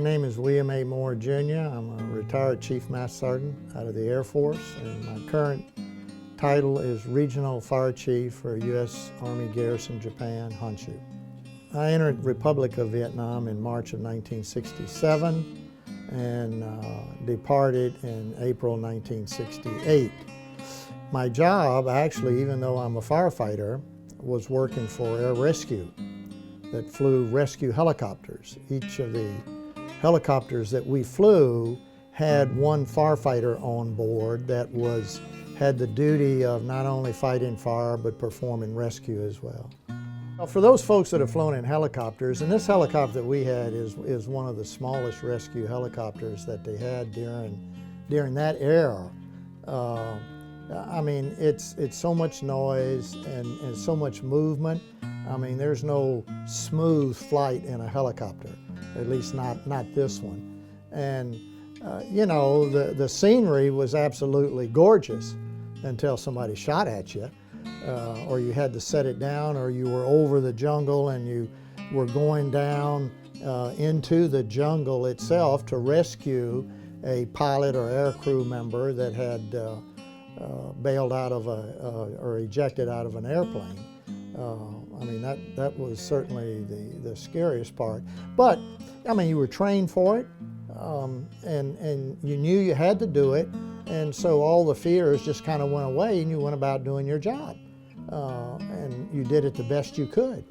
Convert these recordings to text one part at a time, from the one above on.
name is William A. Moore, Jr. I'm a retired Chief Master Sergeant out of the Air Force, and my current title is Regional Fire Chief for U.S. Army Garrison Japan, Honshu. I entered Republic of Vietnam in March of 1967 and departed in April 1968. My job, actually, even though I'm a firefighter, was working for Air Rescue that flew rescue helicopters. Each of the helicopters that we flew had one firefighter on board that had the duty of not only fighting fire but performing rescue as well. For those folks that have flown in helicopters, and this helicopter that we had is one of the smallest rescue helicopters that they had during that era. I mean, it's so much noise and so much movement. I mean, there's no smooth flight in a helicopter, at least not this one. And you know, the scenery was absolutely gorgeous until somebody shot at you, or you had to set it down, or you were over the jungle and you were going down into the jungle itself to rescue a pilot or air crew member that had bailed out of or ejected out of an airplane. I mean, that was certainly the scariest part. But, I mean, you were trained for it, and you knew you had to do it, and so all the fears just kind of went away and you went about doing your job. And you did it the best you could.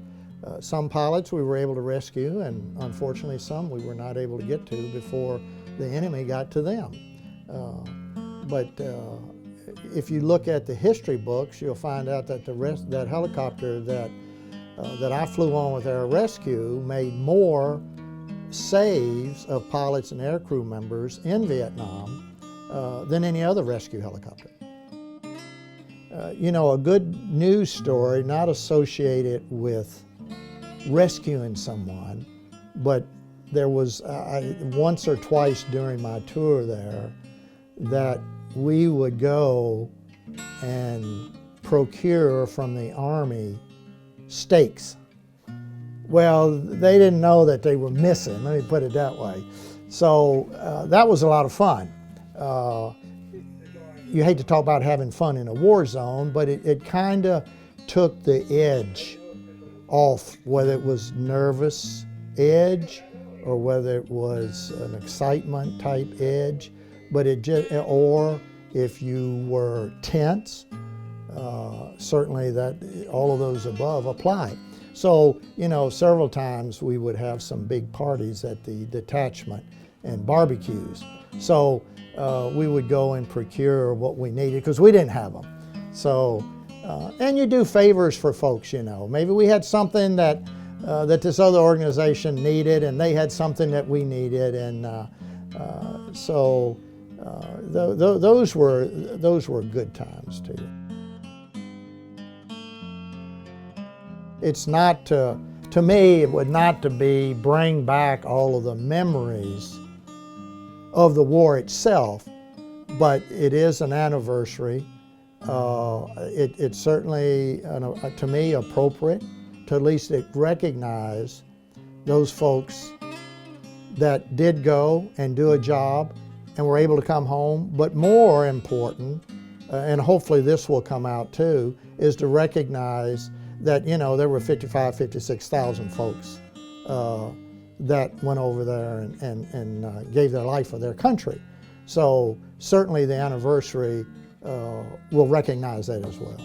Some pilots we were able to rescue, and unfortunately some we were not able to get to before the enemy got to them. But if you look at the history books, you'll find out that that helicopter that I flew on with Air Rescue made more saves of pilots and air crew members in Vietnam than any other rescue helicopter. You know, a good news story, not associated with rescuing someone, but there was once or twice during my tour there that we would go and procure from the Army steaks. Well, they didn't know that they were missing, let me put it that way. So that was a lot of fun. You hate to talk about having fun in a war zone, but it kind of took the edge off, whether it was nervous edge or whether it was an excitement type edge. But or if you were tense, certainly all of those above apply. So, you know, several times we would have some big parties at the detachment and barbecues. So we would go and procure what we needed because we didn't have them. So, and you do favors for folks, you know. Maybe we had something that this other organization needed, and they had something that we needed, and so those were good times too. It's not to me, it would not to be bring back all of the memories of the war itself, but it is an anniversary. It's certainly, to me, appropriate to at least recognize those folks that did go and do a job and were able to come home. But more important, and hopefully this will come out too, is to recognize that, you know, there were 56,000 folks that went over there and gave their life for their country. So certainly the anniversary will recognize that as well.